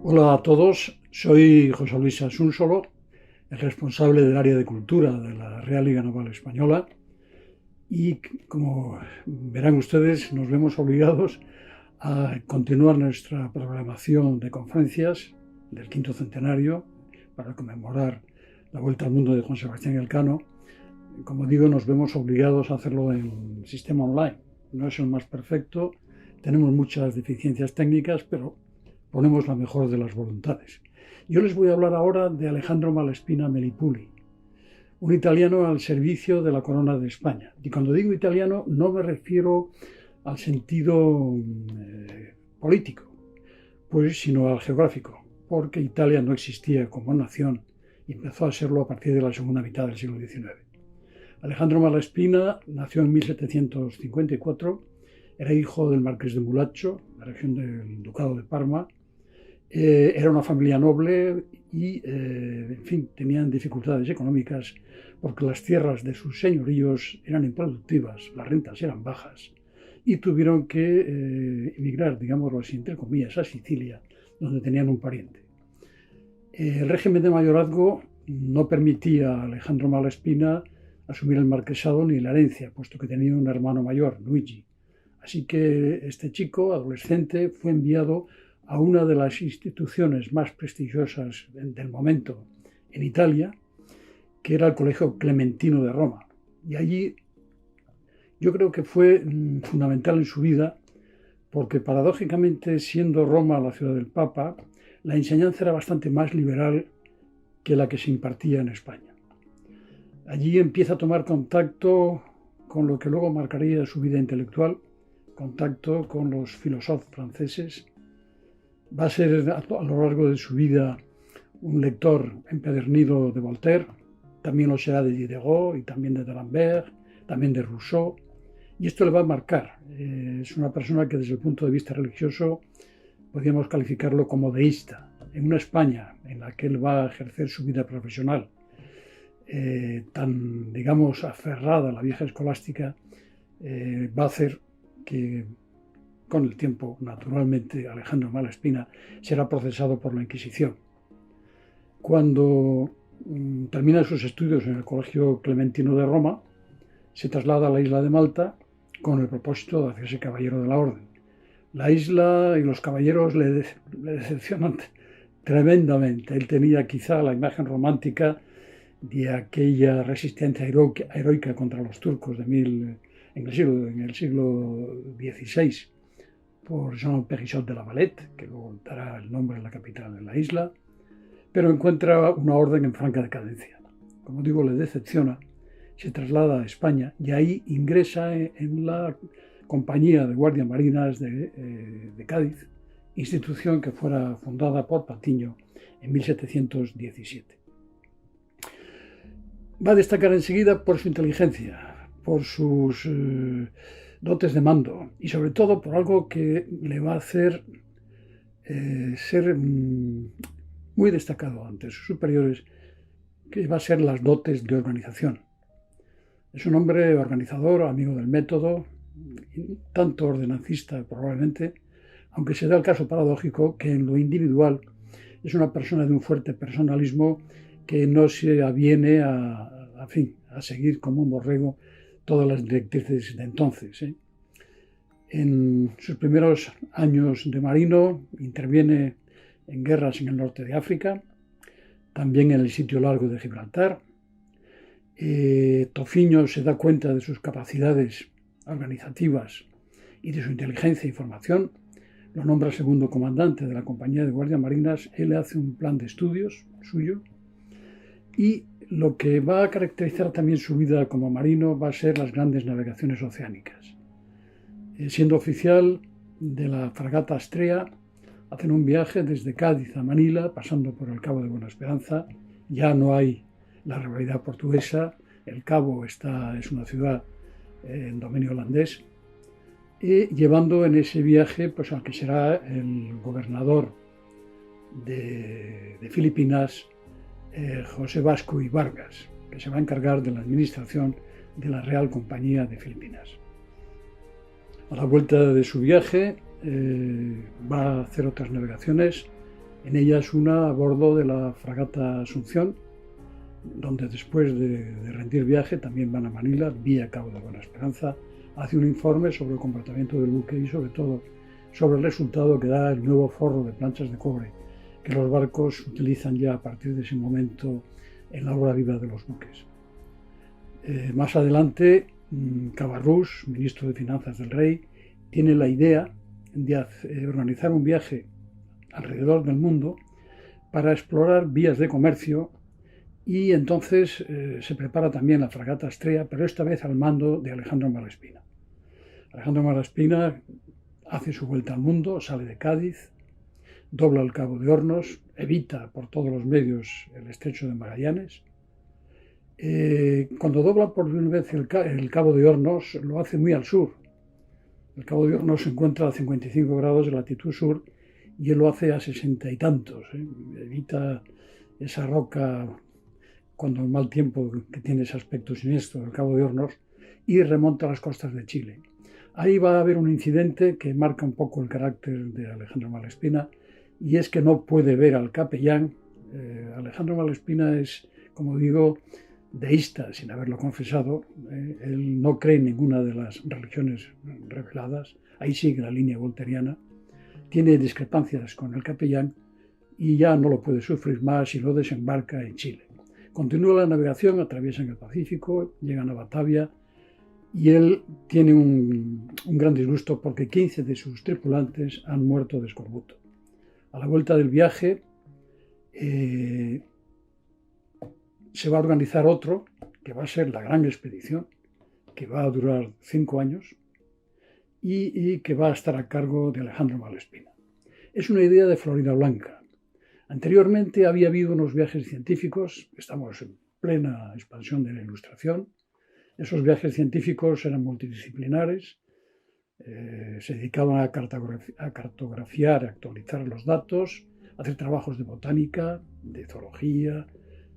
Hola a todos, soy José Luis Asúnsolo, el responsable del área de cultura de la Real Liga Naval Española y como verán ustedes nos vemos obligados a continuar nuestra programación de conferencias del quinto centenario para conmemorar la vuelta al mundo de Juan Sebastián Elcano. Como digo, nos vemos obligados a hacerlo en sistema online. No es el más perfecto, tenemos muchas deficiencias técnicas, pero ponemos la mejor de las voluntades. Yo les voy a hablar ahora de Alejandro Malespina Melipuli, un italiano al servicio de la corona de España. Y cuando digo italiano no me refiero al sentido político, pues, sino al geográfico, porque Italia no existía como nación y empezó a serlo a partir de la segunda mitad del siglo XIX. Alejandro Malespina nació en 1754, era hijo del marqués de Mulaccio, la región del Ducado de Parma. Era una familia noble y, en fin, tenían dificultades económicas porque las tierras de sus señoríos eran improductivas, las rentas eran bajas y tuvieron que emigrar, digámoslo así, entre comillas, a Sicilia, donde tenían un pariente. El régimen de mayorazgo no permitía a Alejandro Malespina asumir el marquesado ni la herencia, puesto que tenía un hermano mayor, Luigi. Así que este chico, adolescente, fue enviado a una de las instituciones más prestigiosas del momento en Italia, que era el Colegio Clementino de Roma. Y allí yo creo que fue fundamental en su vida, porque paradójicamente, siendo Roma la ciudad del Papa, la enseñanza era bastante más liberal que la que se impartía en España. Allí empieza a tomar contacto con lo que luego marcaría su vida intelectual, contacto con los filósofos franceses. Va a ser a lo largo de su vida un lector empedernido de Voltaire, también lo será de Diderot y también de D'Alembert, también de Rousseau, y esto le va a marcar. Es una persona que desde el punto de vista religioso podríamos calificarlo como deísta. En una España en la que él va a ejercer su vida profesional, tan, digamos, aferrada a la vieja escolástica, va a hacer que con el tiempo, naturalmente, Alejandro Malespina será procesado por la Inquisición. Cuando termina sus estudios en el Colegio Clementino de Roma, se traslada a la isla de Malta con el propósito de hacerse caballero de la orden. La isla y los caballeros le decepcionan tremendamente. Él tenía quizá la imagen romántica de aquella resistencia heroica contra los turcos en el siglo XVI por Jean Périssot de la Valette, que luego dará el nombre de la capital de la isla, pero encuentra una orden en franca decadencia. Como digo, le decepciona, se traslada a España y ahí ingresa en la Compañía de Guardias Marinas de Cádiz, institución que fuera fundada por Patiño en 1717. Va a destacar enseguida por su inteligencia, por sus dotes de mando y sobre todo por algo que le va a hacer ser muy destacado ante sus superiores, que va a ser las dotes de organización. Es un hombre organizador, amigo del método, tanto ordenancista probablemente, aunque se da el caso paradójico que en lo individual es una persona de un fuerte personalismo que no se aviene a seguir como un borrego todas las directrices de entonces. En sus primeros años de marino interviene en guerras en el norte de África, también en el sitio largo de Gibraltar. Tofiño se da cuenta de sus capacidades organizativas y de su inteligencia y formación, lo nombra segundo comandante de la Compañía de Guardias Marinas. Él le hace un plan de estudios suyo y lo que va a caracterizar también su vida como marino va a ser las grandes navegaciones oceánicas. Siendo oficial de la fragata Astrea, hacen un viaje desde Cádiz a Manila, pasando por el Cabo de Buena Esperanza. Ya no hay la rivalidad portuguesa, el Cabo es una ciudad en dominio holandés, y llevando en ese viaje pues, al que será el gobernador de Filipinas, José Vasco y Vargas, que se va a encargar de la administración de la Real Compañía de Filipinas. A la vuelta de su viaje va a hacer otras navegaciones En ellas una a bordo de la fragata Asunción, donde después de rendir viaje también van a Manila, vía Cabo de Buena Esperanza, hace un informe sobre el comportamiento del buque y sobre todo sobre el resultado que da el nuevo forro de planchas de cobre que los barcos utilizan ya a partir de ese momento en la obra viva de los buques. Más adelante, Cabarrús, ministro de Finanzas del Rey, tiene la idea de organizar un viaje alrededor del mundo para explorar vías de comercio, y entonces se prepara también la fragata Estrella, pero esta vez al mando de Alejandro Malaspina. Alejandro Malaspina hace su vuelta al mundo, sale de Cádiz, dobla el Cabo de Hornos, evita por todos los medios el estrecho de Magallanes. Cuando dobla por primera vez el Cabo de Hornos, lo hace muy al sur. El Cabo de Hornos se encuentra a 55 grados de latitud sur y él lo hace a 60 y tantos. Evita esa roca cuando el mal tiempo que tiene ese aspecto siniestro del Cabo de Hornos y remonta a las costas de Chile. Ahí va a haber un incidente que marca un poco el carácter de Alejandro Malaspina, y es que no puede ver al capellán. Alejandro Malaspina es, como digo, deísta sin haberlo confesado. Él no cree en ninguna de las religiones reveladas, ahí sigue la línea volteriana, tiene discrepancias con el capellán y ya no lo puede sufrir más y lo desembarca en Chile. Continúa la navegación, atraviesan el Pacífico, llegan a Batavia y él tiene un gran disgusto porque 15 de sus tripulantes han muerto de escorbuto. A la vuelta del viaje se va a organizar otro, que va a ser la gran expedición, que va a durar 5 años y que va a estar a cargo de Alejandro Malaspina. Es una idea de Floridablanca. Anteriormente había habido unos viajes científicos, estamos en plena expansión de la Ilustración. Esos viajes científicos eran multidisciplinares, se dedicaban a cartografiar, a actualizar los datos, a hacer trabajos de botánica, de zoología,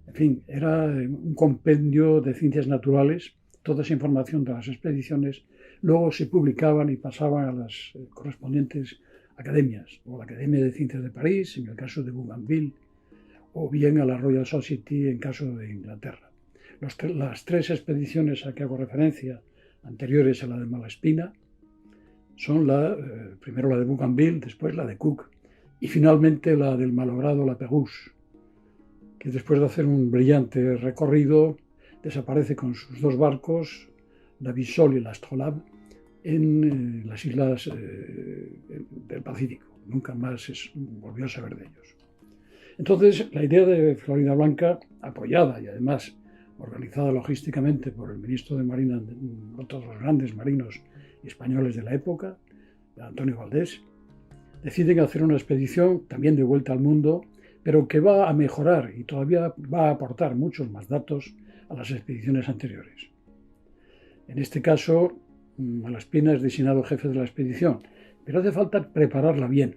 en fin, era un compendio de ciencias naturales. Toda esa información de las expediciones luego se publicaban y pasaban a las correspondientes academias, o la Academia de Ciencias de París, en el caso de Bougainville, o bien a la Royal Society, en caso de Inglaterra. Las 3 expediciones a que hago referencia, anteriores a la de Malaspina, son primero la de Bougainville, después la de Cook, y finalmente la del malogrado La Pérouse, que después de hacer un brillante recorrido, desaparece con sus 2 barcos, la Bissol y la Astrolabe, en las islas del Pacífico. Nunca más volvió a saber de ellos. Entonces, la idea de Floridablanca, apoyada y además organizada logísticamente por el ministro de Marina, todos los grandes marinos españoles de la época, Antonio Valdés, deciden hacer una expedición también de vuelta al mundo, pero que va a mejorar y todavía va a aportar muchos más datos a las expediciones anteriores. En este caso, Malaspina es designado jefe de la expedición, pero hace falta prepararla bien.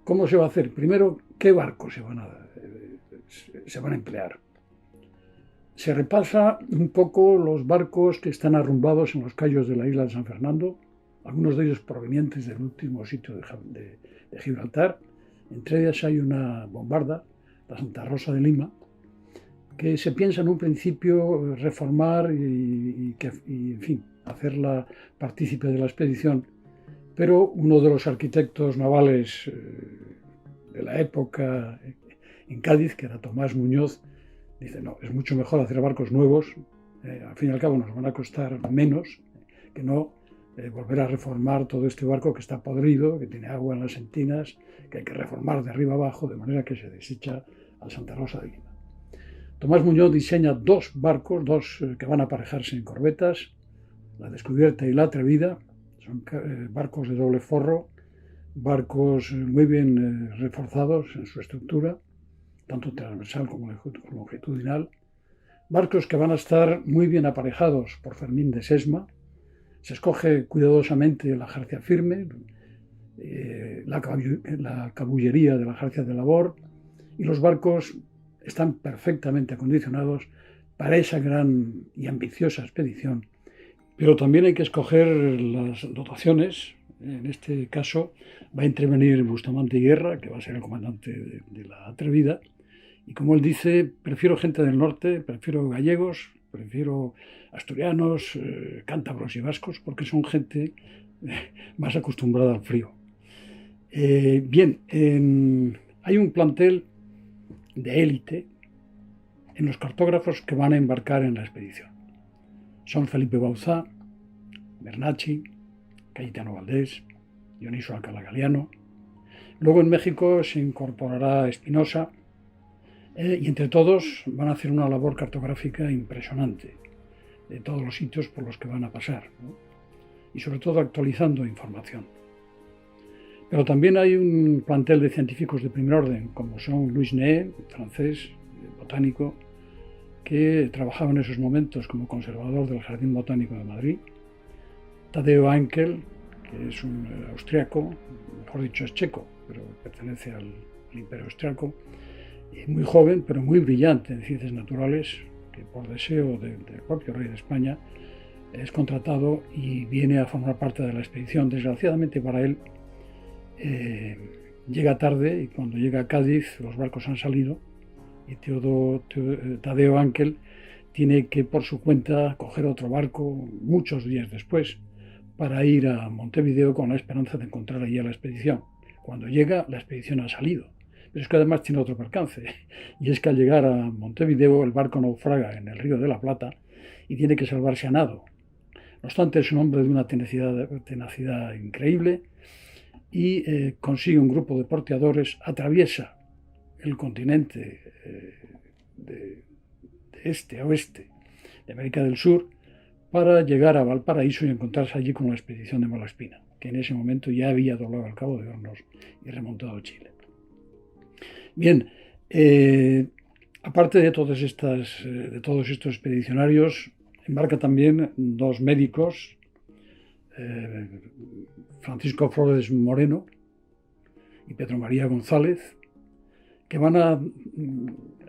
¿Cómo se va a hacer? Primero, ¿qué barcos se van a emplear? Se repasa un poco los barcos que están arrumbados en los cayos de la isla de San Fernando, algunos de ellos provenientes del último sitio de Gibraltar. Entre ellas hay una bombarda, la Santa Rosa de Lima, que se piensa en un principio reformar y en fin, hacerla partícipe de la expedición, pero uno de los arquitectos navales de la época en Cádiz, que era Tomás Muñoz, dice, no, es mucho mejor hacer barcos nuevos, al fin y al cabo nos van a costar menos que no volver a reformar todo este barco que está podrido, que tiene agua en las entinas, que hay que reformar de arriba abajo, de manera que se desecha al Santa Rosa de Lima. Tomás Muñoz diseña 2 barcos, que van a aparejarse en corbetas, la Descubierta y la Atrevida. Son barcos de doble forro, barcos muy bien reforzados en su estructura, tanto transversal como longitudinal, barcos que van a estar muy bien aparejados por Fermín de Sesma. Se escoge cuidadosamente la jarcia firme, la cabullería de la jarcia de labor, y los barcos están perfectamente acondicionados para esa gran y ambiciosa expedición. Pero también hay que escoger las dotaciones, En este caso va a intervenir Bustamante Guerra, que va a ser el comandante de la Atrevida, y como él dice, prefiero gente del norte, prefiero gallegos, prefiero asturianos, cántabros y vascos, porque son gente más acostumbrada al frío. Hay un plantel de élite en los cartógrafos que van a embarcar en la expedición. Son Felipe Bauzá, Bernacchi, Cayetano Valdés, Dioniso Alcalá Galiano. Luego en México se incorporará Espinosa, y entre todos van a hacer una labor cartográfica impresionante de todos los sitios por los que van a pasar, ¿no? Y sobre todo actualizando información. Pero también hay un plantel de científicos de primer orden, como son Louis Ney, francés, botánico, que trabajaba en esos momentos como conservador del Jardín Botánico de Madrid, Tadeo Henkel, que es un austriaco, mejor dicho es checo, pero pertenece al Imperio Austriaco, muy joven, pero muy brillante en ciencias naturales, que por deseo del propio rey de España es contratado y viene a formar parte de la expedición. Desgraciadamente para él, llega tarde, y cuando llega a Cádiz los barcos han salido y Tadeo Henkel tiene que por su cuenta coger otro barco muchos días después para ir a Montevideo con la esperanza de encontrar allí a la expedición. Cuando llega, la expedición ha salido. Pero es que además tiene otro percance, y es que al llegar a Montevideo el barco naufraga en el río de la Plata y tiene que salvarse a nado. No obstante, es un hombre de una tenacidad increíble y consigue un grupo de porteadores, atraviesa el continente de este a oeste de América del Sur para llegar a Valparaíso y encontrarse allí con la expedición de Malaspina, que en ese momento ya había doblado el Cabo de Hornos y remontado a Chile. Bien, aparte de todos estos expedicionarios, embarca también dos médicos, Francisco Flores Moreno y Pedro María González, que van a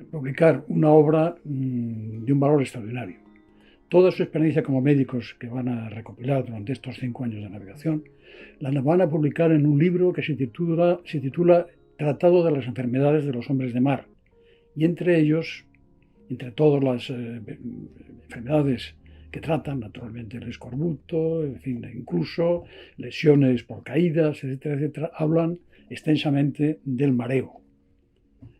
publicar una obra de un valor extraordinario. Toda su experiencia como médicos que van a recopilar durante estos 5 años de navegación, la van a publicar en un libro que se titula Tratado de las enfermedades de los hombres de mar, y entre ellos, entre todas las enfermedades que tratan, naturalmente el escorbuto, en fin, incluso lesiones por caídas, etcétera, etcétera, hablan extensamente del mareo.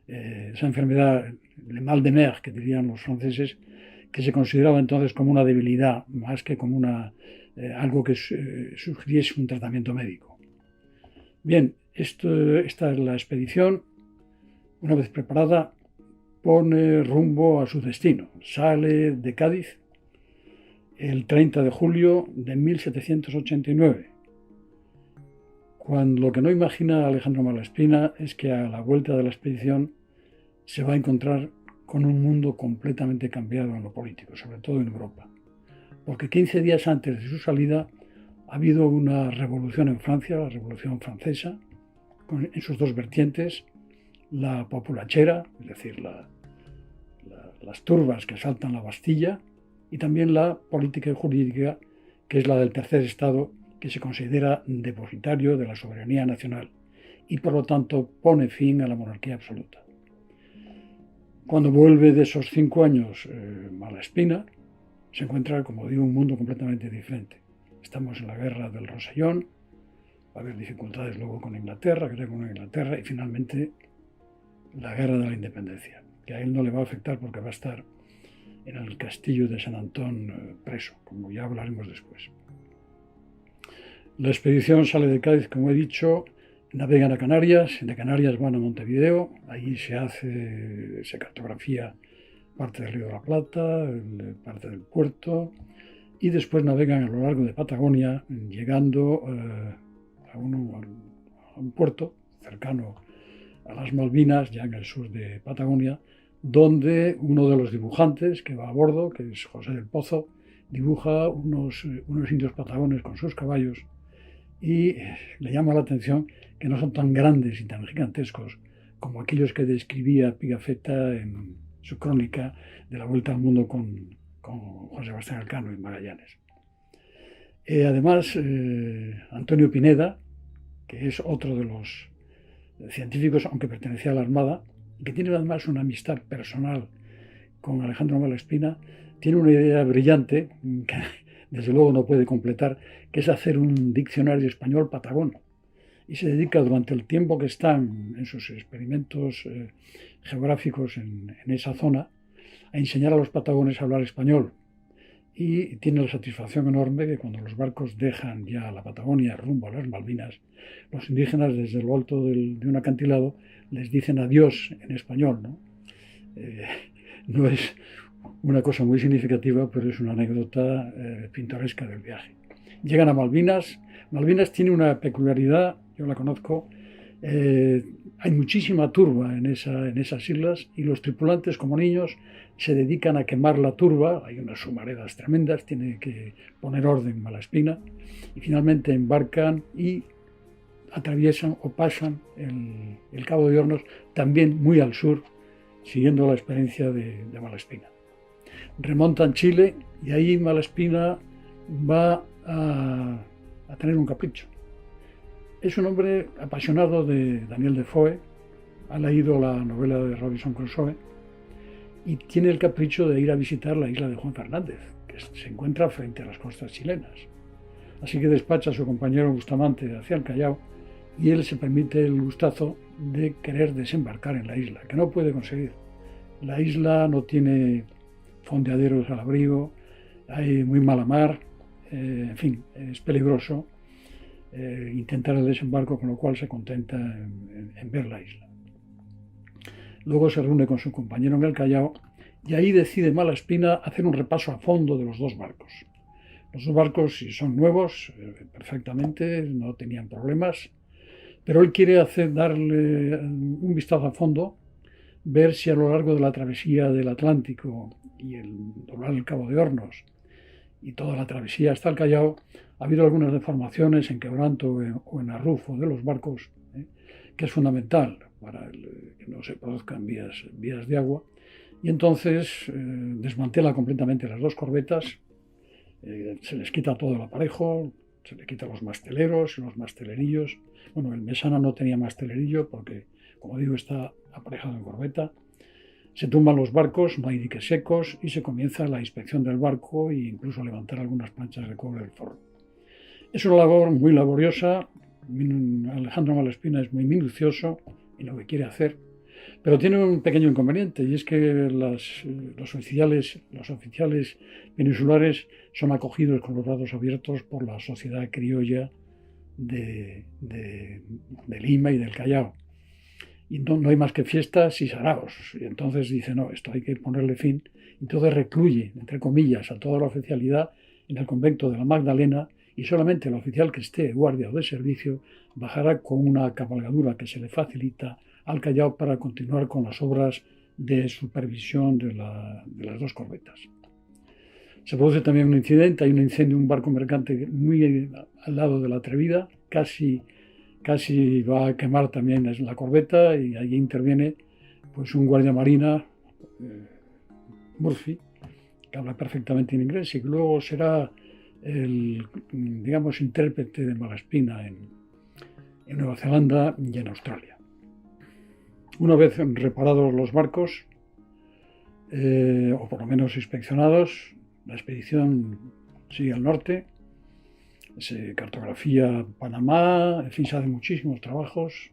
Esa enfermedad, le mal de mer, que dirían los franceses, que se consideraba entonces como una debilidad, más que como algo que sugiriese un tratamiento médico. Bien, esta es la expedición. Una vez preparada, pone rumbo a su destino. Sale de Cádiz el 30 de julio de 1789. Cuando lo que no imagina Alejandro Malaspina es que a la vuelta de la expedición se va a encontrar con un mundo completamente cambiado en lo político, sobre todo en Europa. Porque 15 días antes de su salida ha habido una revolución en Francia, la Revolución Francesa, en sus dos vertientes, la populachera, es decir, las turbas que asaltan la Bastilla, y también la política y jurídica, que es la del tercer estado, que se considera depositario de la soberanía nacional y por lo tanto pone fin a la monarquía absoluta. Cuando vuelve de esos 5 años Malaspina, se encuentra, como digo, un mundo completamente diferente. Estamos en la guerra del Rosellón, va a haber dificultades luego con Inglaterra, y finalmente la guerra de la independencia, que a él no le va a afectar porque va a estar en el castillo de San Antón preso, como ya hablaremos después. La expedición sale de Cádiz, como he dicho, navegan a Canarias, de Canarias van a Montevideo, allí se cartografía parte del Río de la Plata, parte del puerto, y después navegan a lo largo de Patagonia, llegando a un puerto cercano a las Malvinas, ya en el sur de Patagonia, donde uno de los dibujantes que va a bordo, que es José del Pozo, dibuja unos indios patagones con sus caballos, y le llama la atención que no son tan grandes y tan gigantescos como aquellos que describía Pigafetta en su crónica de la Vuelta al Mundo con Juan Sebastián Elcano y Magallanes. Además, Antonio Pineda, que es otro de los científicos, aunque pertenecía a la Armada, y que tiene además una amistad personal con Alejandro Malaspina, tiene una idea brillante, que desde luego no puede completar, que es hacer un diccionario español patagón. Y se dedica durante el tiempo que están en sus experimentos geográficos en esa zona a enseñar a los patagones a hablar español. Y tiene la satisfacción enorme que cuando los barcos dejan ya la Patagonia rumbo a las Malvinas, los indígenas desde lo alto de un acantilado les dicen adiós en español, ¿no? No es una cosa muy significativa, pero es una anécdota pintoresca del viaje. Llegan a Malvinas. Malvinas tiene una peculiaridad, yo la conozco. Hay muchísima turba en esas islas y los tripulantes, como niños, se dedican a quemar la turba. Hay unas humaredas tremendas, tiene que poner orden Malaspina y finalmente embarcan y atraviesan o pasan el Cabo de Hornos, también muy al sur, siguiendo la experiencia de Malaspina. Remontan Chile y ahí Malaspina va a tener un capricho. Es un hombre apasionado de Daniel Defoe, ha leído la novela de Robinson Crusoe y tiene el capricho de ir a visitar la isla de Juan Fernández, que se encuentra frente a las costas chilenas. Así que despacha a su compañero Bustamante hacia el Callao y él se permite el gustazo de querer desembarcar en la isla, que no puede conseguir. La isla no tiene fondeaderos al abrigo, hay muy mala mar, en fin, es peligroso intentar el desembarco, con lo cual se contenta en ver la isla. Luego se reúne con su compañero en el Callao y ahí decide Malaspina hacer un repaso a fondo de los dos barcos. Los dos barcos, si son nuevos, perfectamente, no tenían problemas, pero él quiere darle un vistazo a fondo, ver si a lo largo de la travesía del Atlántico y el doblar el Cabo de Hornos y toda la travesía hasta el Callao, ha habido algunas deformaciones en quebranto o en arrufo de los barcos, que es fundamental para que no se produzcan vías de agua. Y entonces desmantela completamente las dos corbetas, se les quita todo el aparejo, se le quita los masteleros, los mastelerillos. Bueno, el Mesana no tenía mastelerillo porque, como digo, está aparejado en corbeta. Se tumban los barcos, no hay diques secos y se comienza la inspección del barco e incluso levantar algunas planchas de cobre del forro. Es una labor muy laboriosa. Alejandro Malaspina es muy minucioso en lo que quiere hacer, pero tiene un pequeño inconveniente y es que los oficiales peninsulares son acogidos con los brazos abiertos por la sociedad criolla de Lima y del Callao. Y no hay más que fiestas y saraos. Y entonces dice, no, esto hay que ponerle fin. Entonces recluye, entre comillas, a toda la oficialidad en el convento de la Magdalena y solamente el oficial que esté guardia o de servicio bajará con una cabalgadura que se le facilita al Callao para continuar con las obras de supervisión de las dos corbetas. Se produce también un incidente, hay un incendio en un barco mercante muy al lado de la Atrevida, casi va a quemar también la corbeta y allí interviene pues un guardia marina, Murphy, que habla perfectamente en inglés y que luego será el, digamos, intérprete de Malaspina en Nueva Zelanda y en Australia. Una vez reparados los barcos, o por lo menos inspeccionados, la expedición sigue al norte, se cartografía Panamá, en fin, se hacen muchísimos trabajos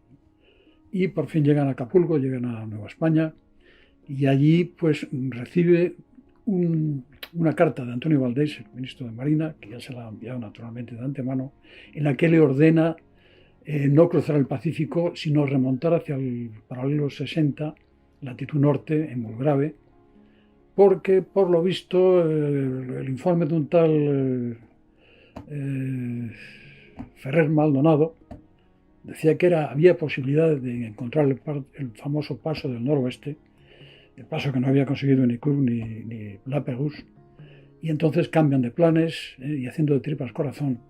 y por fin llegan a Acapulco, llegan a Nueva España y allí pues recibe una carta de Antonio Valdés, el ministro de Marina, que ya se la ha enviado naturalmente de antemano, en la que le ordena no cruzar el Pacífico, sino remontar hacia el paralelo 60, latitud norte, en Mulgrave, porque por lo visto el informe de un tal Ferrer Maldonado decía que había posibilidad de encontrar el famoso paso del noroeste, el paso que no había conseguido ni Cook ni Lapérouse, y entonces cambian de planes y haciendo de tripas corazón,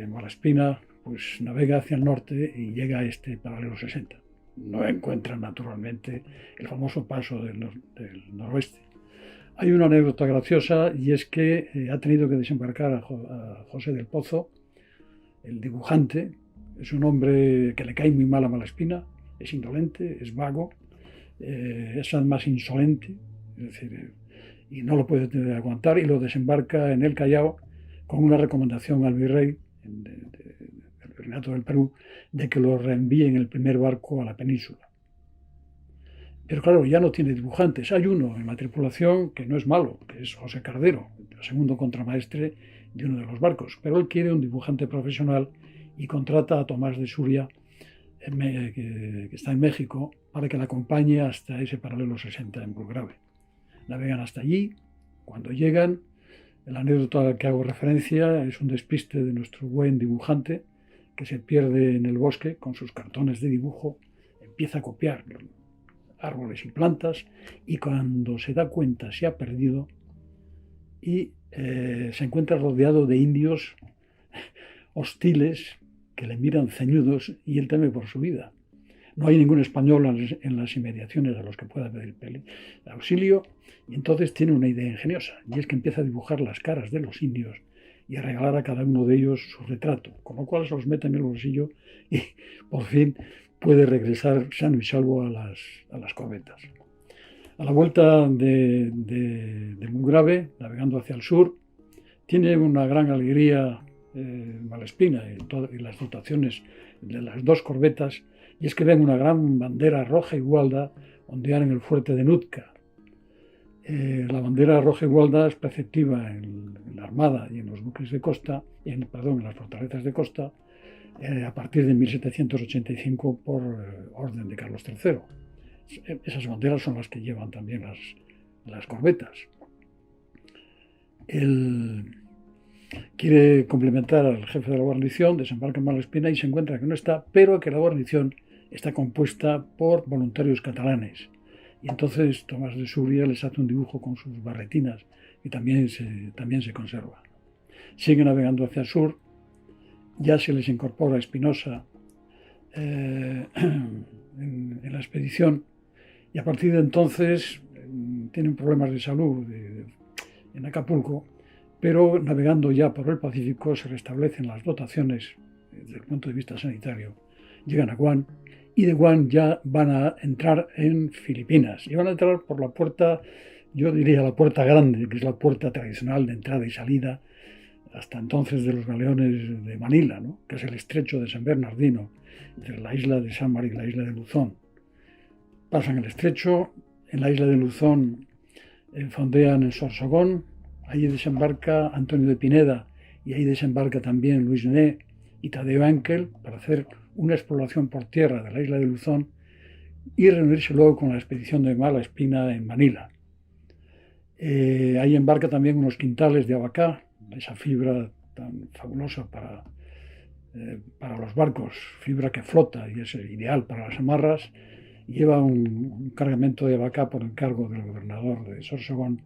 Malaspina pues navega hacia el norte y llega a este paralelo 60. No encuentra naturalmente el famoso paso del noroeste. Hay una anécdota graciosa y es que ha tenido que desembarcar a José del Pozo, el dibujante. Es un hombre que le cae muy mal a Malaspina, es indolente, es vago, es además insolente, es decir, y no lo puede aguantar, y lo desembarca en el Callao con una recomendación al virrey del Virreinato del Perú de que lo reenvíe en el primer barco a la península. Pero claro, ya no tiene dibujantes. Hay uno en la tripulación que no es malo, que es José Cardero, el segundo contramaestre de uno de los barcos. Pero él quiere un dibujante profesional y contrata a Tomás de Suria, que está en México, para que le acompañe hasta ese paralelo 60 en Burgrave. Navegan hasta allí. Cuando llegan, la anécdota a la que hago referencia es un despiste de nuestro buen dibujante que se pierde en el bosque con sus cartones de dibujo, empieza a copiar árboles y plantas, y cuando se da cuenta se ha perdido y se encuentra rodeado de indios hostiles que le miran ceñudos y él teme por su vida. No hay ningún español en las inmediaciones a los que pueda pedir auxilio, y entonces tiene una idea ingeniosa, y es que empieza a dibujar las caras de los indios y a regalar a cada uno de ellos su retrato, con lo cual se los mete en el bolsillo y por fin puede regresar sano y salvo a las corbetas. A la vuelta de Burgrave, navegando hacia el sur, tiene una gran alegría Malaspina y las dotaciones de las dos corbetas, y es que ven una gran bandera roja y gualda ondear en el fuerte de Nootka. La bandera roja y gualda es preceptiva en la Armada y en los buques de costa, en las fortalezas de costa, a partir de 1785 por orden de Carlos III. Esas banderas son las que llevan también las corbetas. Él quiere complementar al jefe de la guarnición, desembarca en Malaspina y se encuentra que no está, pero que la guarnición está compuesta por voluntarios catalanes. Y entonces Tomás de Suria les hace un dibujo con sus barretinas y también se conserva. Sigue navegando hacia el sur, ya se les incorpora Espinosa en la expedición, y a partir de entonces tienen problemas de salud en Acapulco, pero navegando ya por el Pacífico se restablecen las dotaciones desde el punto de vista sanitario. Llegan a Guam y de Guam ya van a entrar en Filipinas y van a entrar por la puerta, yo diría la puerta grande, que es la puerta tradicional de entrada y salida hasta entonces de los galeones de Manila, ¿no?, que es el estrecho de San Bernardino, entre la isla de San Marino y la isla de Luzón. Pasan el estrecho, en la isla de Luzón fondean en Sorsogón, ahí desembarca Antonio de Pineda y ahí desembarca también Luis Né y Tadeo Henkel para hacer una exploración por tierra de la isla de Luzón y reunirse luego con la expedición de Malaspina en Manila. Ahí embarca también unos quintales de abacá, esa fibra tan fabulosa para los barcos, fibra que flota y es ideal para las amarras. Lleva un cargamento de abacá por encargo del gobernador de Sorsogón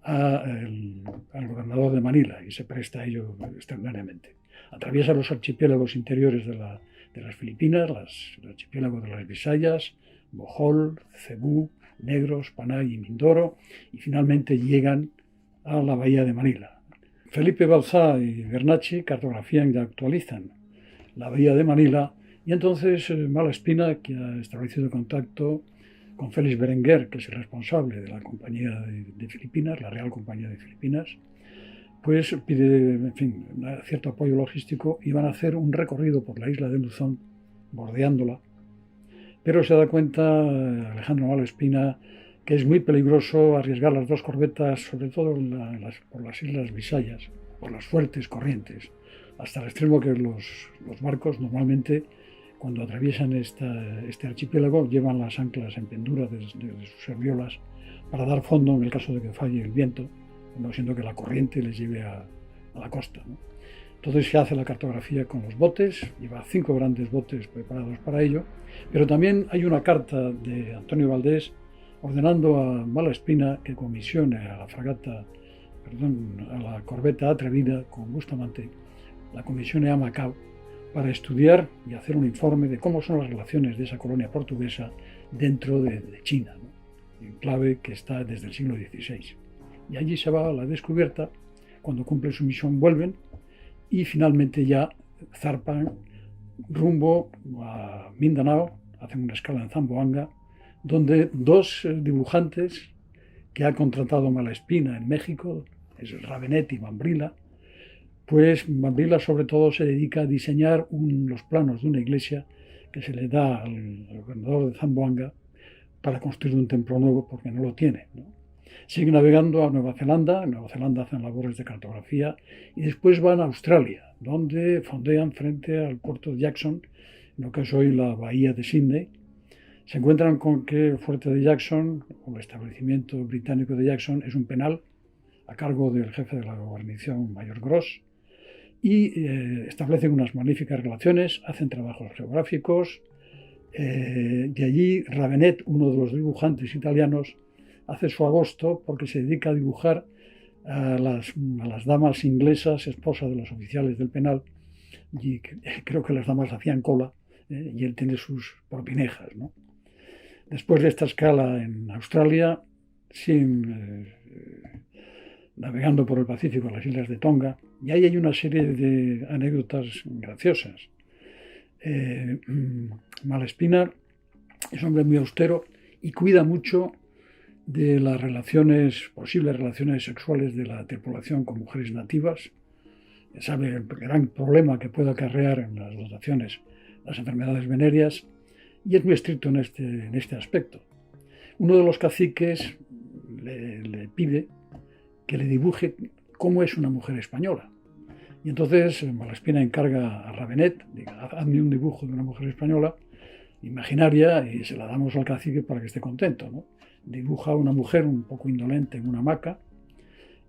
al gobernador de Manila y se presta a ello extraordinariamente. Atraviesa los archipiélagos interiores de las Filipinas, el archipiélago de las Visayas, Bohol, Cebú, Negros, Panay y Mindoro, y finalmente llegan a la bahía de Manila. Felipe Balzá y Bernacchi cartografían y actualizan la bahía de Manila, y entonces Malaspina, que ha establecido contacto con Félix Berenguer, que es el responsable de la Compañía de Filipinas, la Real Compañía de Filipinas, pues pide, en fin, cierto apoyo logístico y van a hacer un recorrido por la isla de Luzón, bordeándola, pero se da cuenta Alejandro Malaspina que es muy peligroso arriesgar las dos corbetas, sobre todo por las islas Visayas, por las fuertes corrientes, hasta el extremo que los barcos normalmente, cuando atraviesan este archipiélago, llevan las anclas en pendura desde sus serviolas para dar fondo en el caso de que falle el viento, no siendo que la corriente les lleve a la costa, ¿no? Entonces se hace la cartografía con los botes, lleva 5 grandes botes preparados para ello, pero también hay una carta de Antonio Valdés ordenando a Malaspina que comisione a la corbeta Atrevida con Bustamante, la comisione a Macao para estudiar y hacer un informe de cómo son las relaciones de esa colonia portuguesa dentro de China, ¿no?, en clave que está desde el siglo XVI. y allí se va a la descubierta. Cuando cumple su misión vuelven y finalmente ya zarpan rumbo a Mindanao, hacen una escala en Zamboanga, donde dos dibujantes que ha contratado Malaspina en México, es Ravenet y Mambrila, pues Mambrila sobre todo se dedica a diseñar los planos de una iglesia que se le da al gobernador de Zamboanga para construir un templo nuevo porque no lo tiene, ¿no? Siguen navegando a Nueva Zelanda. En Nueva Zelanda hacen labores de cartografía y después van a Australia, donde fondean frente al puerto de Jackson, lo que es hoy la bahía de Sydney. Se encuentran con que el fuerte de Jackson, o el establecimiento británico de Jackson, es un penal a cargo del jefe de la guarnición, Mayor Gross, y establecen unas magníficas relaciones, hacen trabajos geográficos. De allí Ravenet, uno de los dibujantes italianos, hace su agosto porque se dedica a dibujar a las damas inglesas, esposas de los oficiales del penal, y creo que las damas hacían cola, y él tiene sus propinejas, ¿no? Después de esta escala en Australia, navegando por el Pacífico a las islas de Tonga, y ahí hay una serie de anécdotas graciosas. Malaspina es un hombre muy austero y cuida mucho de las posibles relaciones sexuales de la tripulación con mujeres nativas. Sabe el gran problema que puede acarrear en las dotaciones las enfermedades venéreas y es muy estricto en este aspecto. Uno de los caciques le pide que le dibuje cómo es una mujer española. Y entonces Malaspina encarga a Ravenet, diga, hazme un dibujo de una mujer española imaginaria y se la damos al cacique para que esté contento, ¿no? Dibuja a una mujer un poco indolente en una hamaca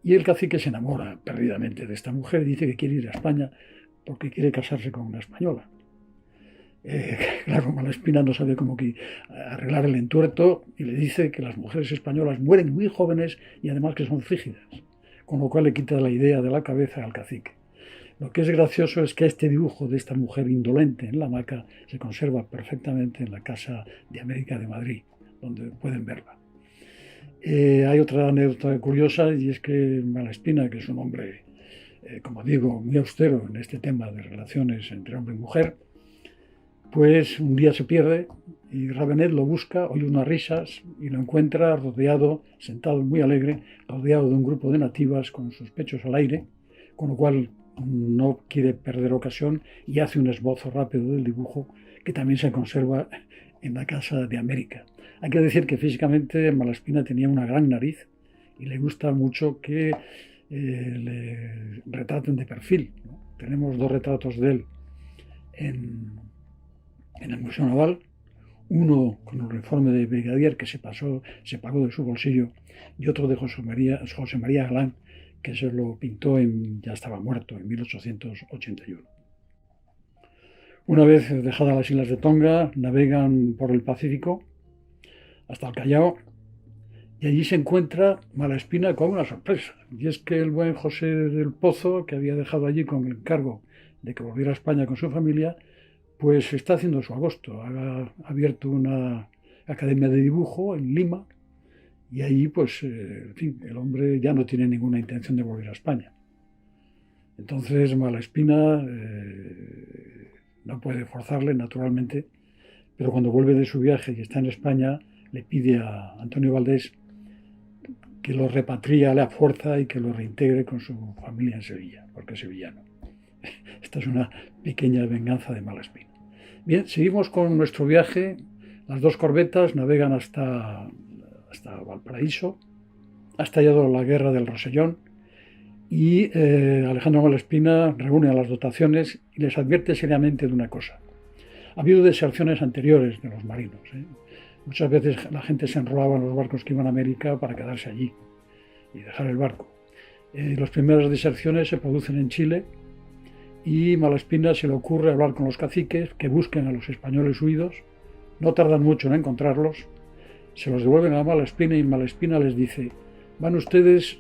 y el cacique se enamora perdidamente de esta mujer y dice que quiere ir a España porque quiere casarse con una española. Claro, Malaspina no sabe cómo arreglar el entuerto y le dice que las mujeres españolas mueren muy jóvenes y además que son frígidas, con lo cual le quita la idea de la cabeza al cacique. Lo que es gracioso es que este dibujo de esta mujer indolente en la hamaca se conserva perfectamente en la Casa de América de Madrid, donde pueden verla. Hay otra anécdota curiosa y es que Malaspina, que es un hombre, como digo, muy austero en este tema de relaciones entre hombre y mujer, pues un día se pierde y Ravenet lo busca, oye unas risas y lo encuentra rodeado, sentado muy alegre, rodeado de un grupo de nativas con sus pechos al aire, con lo cual no quiere perder ocasión y hace un esbozo rápido del dibujo que también se conserva en la Casa de América. Hay que decir que físicamente Malaspina tenía una gran nariz y le gusta mucho que le retraten de perfil, ¿no? Tenemos dos retratos de él en el Museo Naval, uno con el uniforme de brigadier que se pagó de su bolsillo y otro de José María Galán, que se lo pintó ya estaba muerto, en 1881. Una vez dejadas las islas de Tonga, navegan por el Pacífico hasta el Callao y allí se encuentra Malaspina con una sorpresa. Y es que el buen José del Pozo, que había dejado allí con el encargo de que volviera a España con su familia, pues está haciendo su agosto. Ha abierto una academia de dibujo en Lima y allí, pues, en fin, el hombre ya no tiene ninguna intención de volver a España. Entonces Malaspina no puede forzarle, naturalmente, pero cuando vuelve de su viaje y está en España, le pide a Antonio Valdés que lo repatrie a la fuerza y que lo reintegre con su familia en Sevilla, porque es sevillano. Esta es una pequeña venganza de Malaspina. Bien, seguimos con nuestro viaje. Las dos corbetas navegan hasta Valparaíso, ha estallado la guerra del Rosellón y Alejandro Malaspina reúne a las dotaciones y les advierte seriamente de una cosa. Ha habido deserciones anteriores de los marinos, Muchas veces la gente se enrolaba en los barcos que iban a América para quedarse allí y dejar el barco. Las primeras deserciones se producen en Chile y Malaspina se le ocurre hablar con los caciques que busquen a los españoles huidos. No tardan mucho en encontrarlos, se los devuelven a Malaspina y Malaspina les dice: van ustedes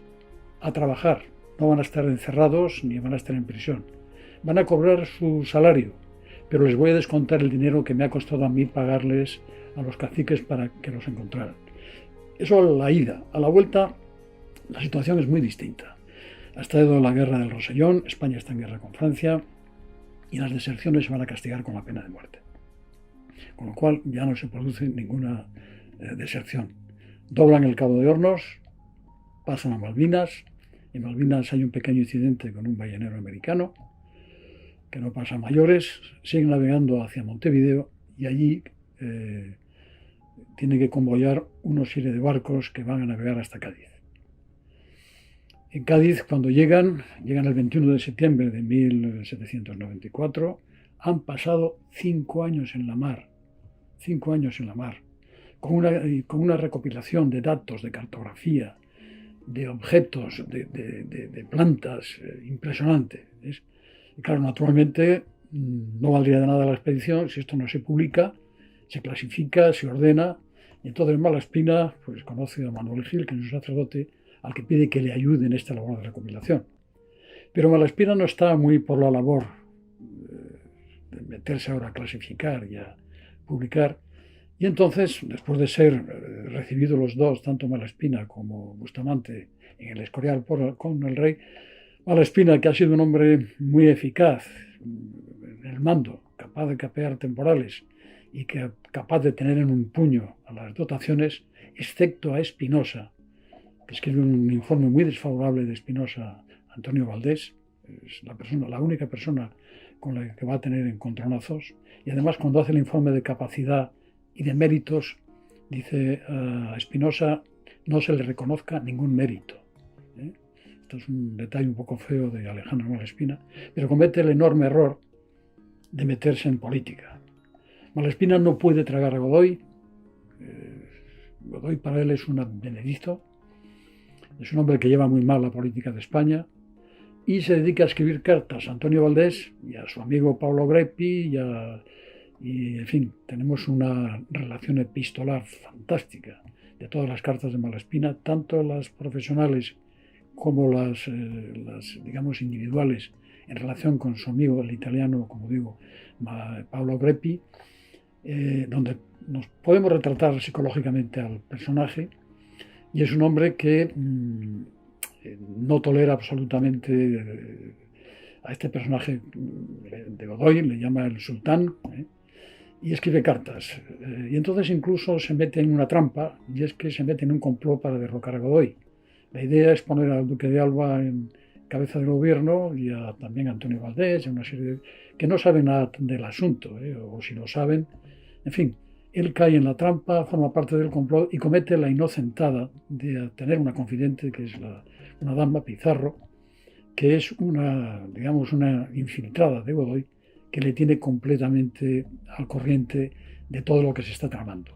a trabajar, no van a estar encerrados ni van a estar en prisión, van a cobrar su salario, pero les voy a descontar el dinero que me ha costado a mí pagarles a los caciques para que los encontraran. Eso a la ida. A la vuelta La situación es muy distinta. Ha estado la guerra del Rosellón, España está en guerra con Francia y las deserciones se van a castigar con la pena de muerte. Con lo cual ya no se produce ninguna deserción. Doblan el Cabo de Hornos, pasan a Malvinas. En Malvinas hay un pequeño incidente con un ballenero americano, que no pasa a mayores, siguen navegando hacia Montevideo y allí tienen que convoyar una serie de barcos que van a navegar hasta Cádiz. En Cádiz, cuando llegan el 21 de septiembre de 1794, han pasado 5 años en la mar, 5 años en la mar, con una recopilación de datos, de cartografía, de objetos, de plantas, impresionante. Y claro, naturalmente no valdría de nada la expedición si esto no se publica, se clasifica, se ordena. Y entonces Malaspina pues, conoce a Manuel Gil, que es un sacerdote, al que pide que le ayude en esta labor de recopilación. Pero Malaspina no está muy por la labor de meterse ahora a clasificar y a publicar. Y entonces, después de ser recibidos los dos, tanto Malaspina como Bustamante, en el Escorial con el rey, Malaspina, que ha sido un hombre muy eficaz en el mando, capaz de capear temporales y capaz de tener en un puño a las dotaciones, excepto a Espinosa, que escribe un informe muy desfavorable de Espinosa, Antonio Valdés, es la única persona con la que va a tener encontronazos, y además cuando hace el informe de capacidad y de méritos, dice a Espinosa no se le reconozca ningún mérito. Esto es un detalle un poco feo de Alejandro Malaspina, pero comete el enorme error de meterse en política. Malaspina no puede tragar a Godoy. Godoy para él es un benedicto, es un hombre que lleva muy mal la política de España y se dedica a escribir cartas a Antonio Valdés y a su amigo Pablo Greppi y en fin, tenemos una relación epistolar fantástica de todas las cartas de Malaspina, tanto las profesionales como las digamos, individuales en relación con su amigo, el italiano, como digo, Paolo Greppi, donde nos podemos retratar psicológicamente al personaje, y es un hombre que no tolera absolutamente a este personaje de Godoy, le llama el sultán, y escribe cartas. Y entonces incluso se mete en una trampa, y es que se mete en un complot para derrocar a Godoy. La idea es poner al duque de Alba en cabeza del gobierno y también a Antonio Valdés, y una serie que no saben nada del asunto, o si lo saben, en fin. Él cae en la trampa, forma parte del complot y comete la inocentada de tener una confidente, que es una dama Pizarro, que es digamos, una infiltrada de Godoy, que le tiene completamente al corriente de todo lo que se está tramando.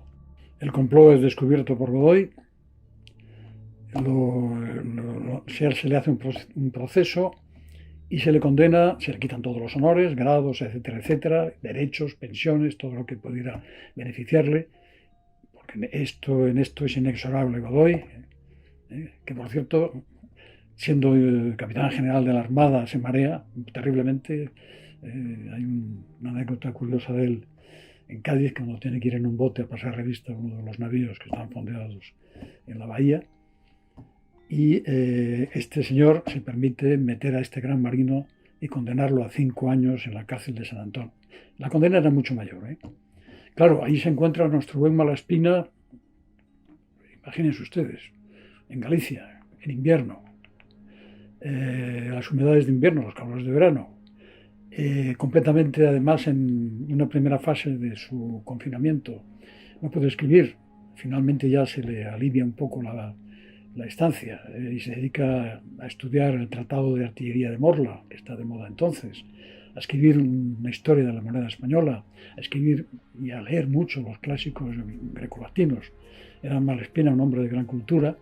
El complot es descubierto por Godoy, se le hace un proceso y se le condena, se le quitan todos los honores, grados, etcétera, derechos, pensiones, todo lo que pudiera beneficiarle, porque en esto es inexorable Godoy, que por cierto, siendo capitán general de la Armada, se marea terriblemente. Hay una anécdota curiosa de él en Cádiz, cuando tiene que ir en un bote a pasar revista a uno de los navíos que están fondeados en la bahía, y este señor se permite meter a este gran marino y condenarlo a 5 años en la cárcel de San Antón. La condena era mucho mayor. Claro, ahí se encuentra nuestro buen Malaspina, imagínense ustedes, en Galicia, en invierno, las humedades de invierno, los calores de verano, completamente además en una primera fase de su confinamiento, no puede escribir, finalmente ya se le alivia un poco la estancia y se dedica a estudiar el Tratado de Artillería de Morla, que está de moda entonces, a escribir una historia de la moneda española, a escribir y a leer mucho los clásicos grecolatinos. Era Malaspina un hombre de gran cultura,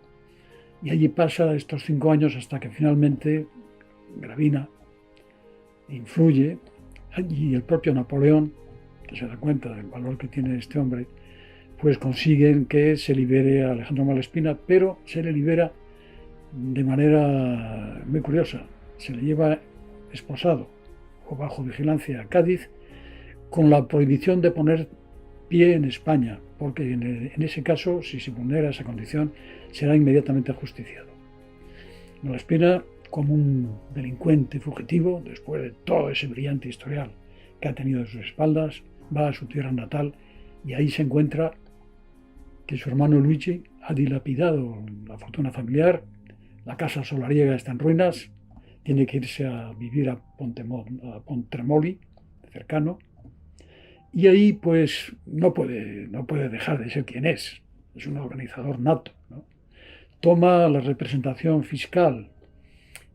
y allí pasa estos 5 años hasta que finalmente Gravina influye, y el propio Napoleón, que se da cuenta del valor que tiene este hombre, pues consiguen que se libere a Alejandro Malaspina, pero se le libera de manera muy curiosa. Se le lleva esposado o bajo vigilancia a Cádiz, con la prohibición de poner pie en España, porque en ese caso, si se vulnera esa condición, será inmediatamente ajusticiado. Malespina, como un delincuente fugitivo, después de todo ese brillante historial que ha tenido a sus espaldas, va a su tierra natal y ahí se encuentra que su hermano Luigi ha dilapidado la fortuna familiar, la casa solariega está en ruinas, tiene que irse a vivir a Pontremoli, cercano, y ahí pues no puede dejar de ser quien es un organizador nato, ¿no? Toma la representación fiscal,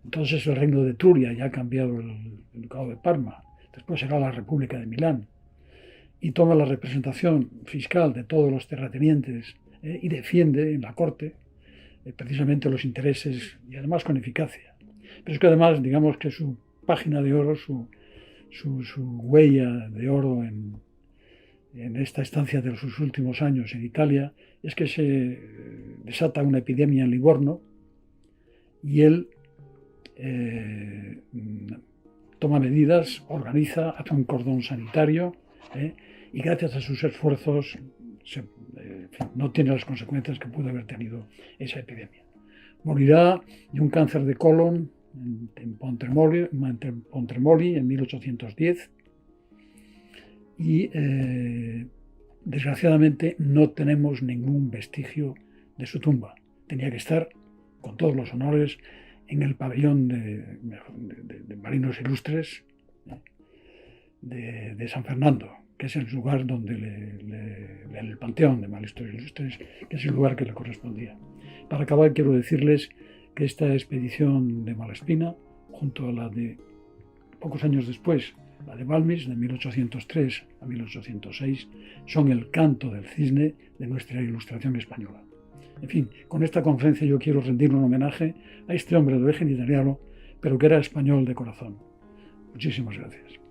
entonces el reino de Etruria ya ha cambiado el ducado de Parma, después será la República de Milán, y toma la representación fiscal de todos los terratenientes y defiende en la corte precisamente los intereses y además con eficacia. Pero es que además, digamos que su página de oro, su huella de oro en esta estancia de sus últimos años en Italia es que se desata una epidemia en Livorno y él toma medidas, organiza, hace un cordón sanitario y gracias a sus esfuerzos no tiene las consecuencias que pudo haber tenido esa epidemia. Morirá de un cáncer de colon en Pontremoli en 1810 y desgraciadamente no tenemos ningún vestigio de su tumba. Tenía que estar con todos los honores en el pabellón de marinos ilustres de San Fernando, que es el lugar donde en el panteón de marinos ilustres, que es el lugar que le correspondía. Para acabar, quiero decirles que esta expedición de Malespina, junto a la de pocos años después, la de Balmis, de 1803 a 1806, son el canto del cisne de nuestra ilustración española. En fin, con esta conferencia yo quiero rendirle un homenaje a este hombre de origen italiano, pero que era español de corazón. Muchísimas gracias.